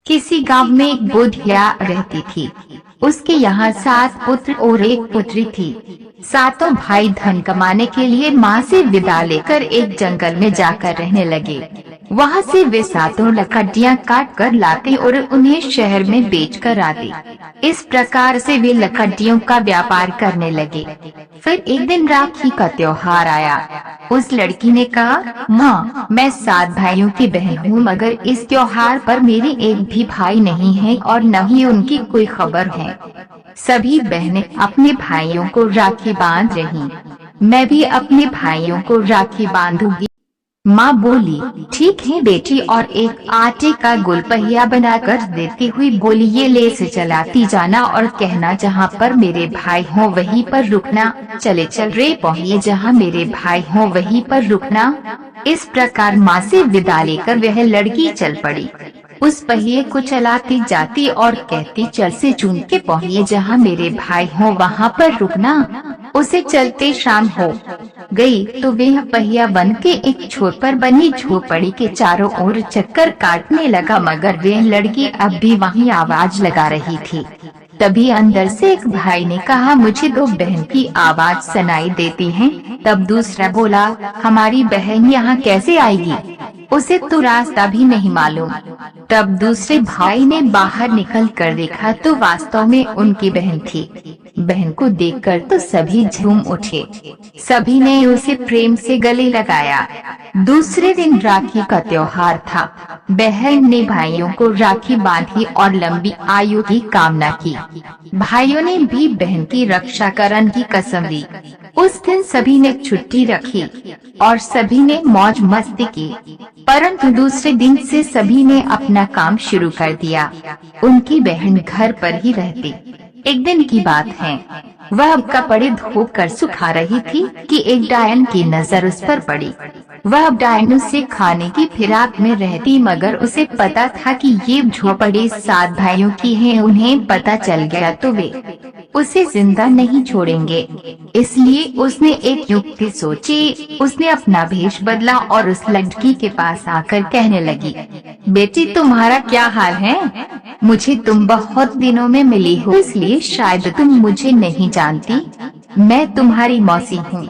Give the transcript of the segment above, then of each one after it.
किसी गांव में एक बुढ़िया रहती थी। उसके यहाँ 7 पुत्र और 1 पुत्री थी। सातों भाई धन कमाने के लिए माँ से विदा लेकर एक जंगल में जाकर रहने लगे। वहाँ से वे सातों लकड़ियाँ काट कर लाते और उन्हें शहर में बेचकर आते। इस प्रकार से वे लकड़ियों का व्यापार करने लगे। फिर एक दिन राखी का त्योहार आया। उस लड़की ने कहा, माँ, मैं 7 भाइयों की बहन हूँ, मगर इस त्योहार पर मेरे एक भी भाई नहीं है और न ही उनकी कोई खबर है। सभी बहनें अपने भाइयों को राखी बांध रही। मैं भी अपने भाइयों को राखी बांधूंगी। माँ बोली, ठीक है बेटी, और एक आटे का गुलपहिया बनाकर देती हुई बोली, ये ले से चलाती जाना और कहना, जहाँ पर मेरे भाई हो वहीं पर रुकना। चले चल रे पहिए, जहाँ मेरे भाई हो वहीं पर रुकना। इस प्रकार माँ से विदा लेकर वह लड़की चल पड़ी। उस पहिए को चलाती जाती और कहती, चल से चुन के पहिए, जहाँ मेरे भाई हो वहाँ पर रुकना। उसे चलते शाम हो गई तो वह पहिया बन के एक छोर पर बनी झोपड़ी के चारों ओर चक्कर काटने लगा, मगर वह लड़की अब भी वहीं आवाज लगा रही थी। तभी अंदर से एक भाई ने कहा, मुझे 2 बहन की आवाज सुनाई देती है। तब दूसरा बोला, हमारी बहन यहाँ कैसे आएगी, उसे तो रास्ता भी नहीं मालूम। तब दूसरे भाई ने बाहर निकल कर देखा तो वास्तव में उनकी बहन थी। बहन को देखकर तो सभी झूम उठे। सभी ने उसे प्रेम से गले लगाया। दूसरे दिन राखी का त्योहार था। बहन ने भाइयों को राखी बांधी और लंबी आयु की कामना की। भाइयों ने भी बहन की रक्षा करने की कसम ली। उस दिन सभी ने छुट्टी रखी और सभी ने मौज मस्ती की। परंतु दूसरे दिन से सभी ने अपना काम शुरू कर दिया। उनकी बहन घर पर ही रहती। एक दिन की बात है, वह कपड़े धोकर कर सुखा रही थी कि एक डायन की नजर उस पर पड़ी। वह डायन उसे खाने की फिराक में रहती, मगर उसे पता था कि ये झोपड़ी 7 भाइयों की है। उन्हें पता चल गया तो वे उसे जिंदा नहीं छोड़ेंगे। इसलिए उसने एक युक्ति सोची। उसने अपना भेष बदला और उस लड़की के पास आकर कहने लगी, बेटी, तुम्हारा क्या हाल है? मुझे तुम बहुत दिनों में मिली हो, इसलिए शायद तुम मुझे नहीं जानती। मैं तुम्हारी मौसी हूँ,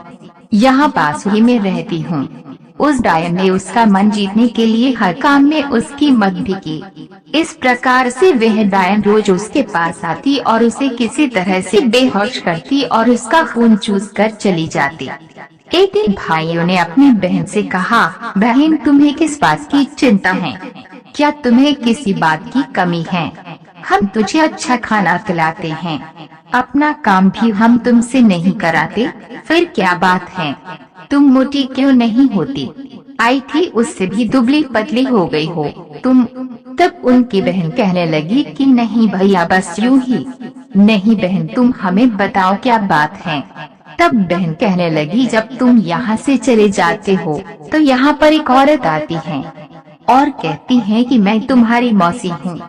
यहाँ पास ही में रहती हूँ। उस डायन ने उसका मन जीतने के लिए हर काम में उसकी मदद भी की। इस प्रकार से वह डायन रोज उसके पास आती और उसे किसी तरह से बेहोश करती और उसका खून चूस कर चली जाती। एक दिन भाइयों ने अपनी बहन से कहा, बहन, तुम्हें किस बात की चिंता है? क्या तुम्हें किसी बात की कमी है? हम तुझे अच्छा खाना खिलाते हैं, अपना काम भी हम तुमसे नहीं कराते, फिर क्या बात है? तुम मोटी क्यों नहीं होती? आई थी उससे भी दुबली पतली हो गई हो तुम। तब उनकी बहन कहने लगी कि नहीं भैया, बस यूं ही। नहीं बहन, तुम हमें बताओ क्या बात है। तब बहन कहने लगी, जब तुम यहाँ से चले जाते हो तो यहाँ पर एक औरत आती है और कहती है कि मैं तुम्हारी मौसी हूँ,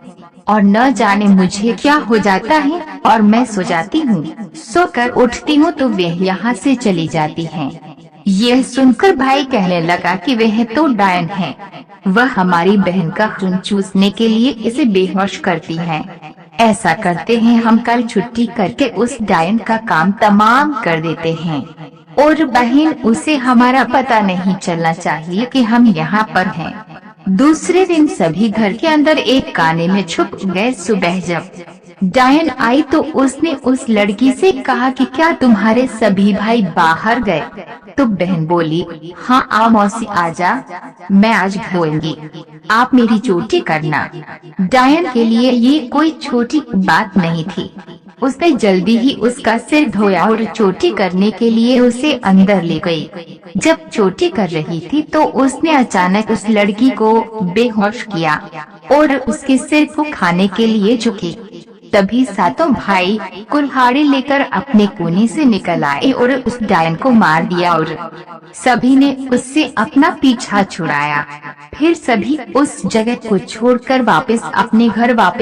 और न जाने मुझे क्या हो जाता है और मैं सो जाती हूँ। सोकर उठती हूँ तो वह यहाँ से चली जाती हैं। यह सुनकर भाई कहने लगा कि वह तो डायन है। वह हमारी बहन का खून चूसने के लिए इसे बेहोश करती है। ऐसा करते हैं, हम कल छुट्टी करके उस डायन का काम तमाम कर देते हैं, और बहन, उसे हमारा पता नहीं चलना चाहिए कि हम यहाँ पर हैं। दूसरे दिन सभी घर के अंदर एक काने में छुप गए। सुबह जब डायन आई तो उसने उस लड़की से कहा कि क्या तुम्हारे सभी भाई बाहर गए? तो बहन बोली, हाँ, आ मौसी, आजा, मैं आज धोऊंगी, आप मेरी चोटी करना। डायन के लिए ये कोई छोटी बात नहीं थी। उसने जल्दी ही उसका सिर धोया और चोटी करने के लिए उसे अंदर ले गई। जब चोटी कर रही थी तो उसने अचानक उस लड़की को बेहोश किया और उसके सिर को खाने के लिए झुकी। तभी सातों भाई कुल्हाड़ी लेकर अपने कोने से निकल आए और उस डायन को मार दिया और सभी ने उससे अपना पीछा छुड़ाया। फिर सभी उस जगह को छोड़कर वापस अपने घर वापस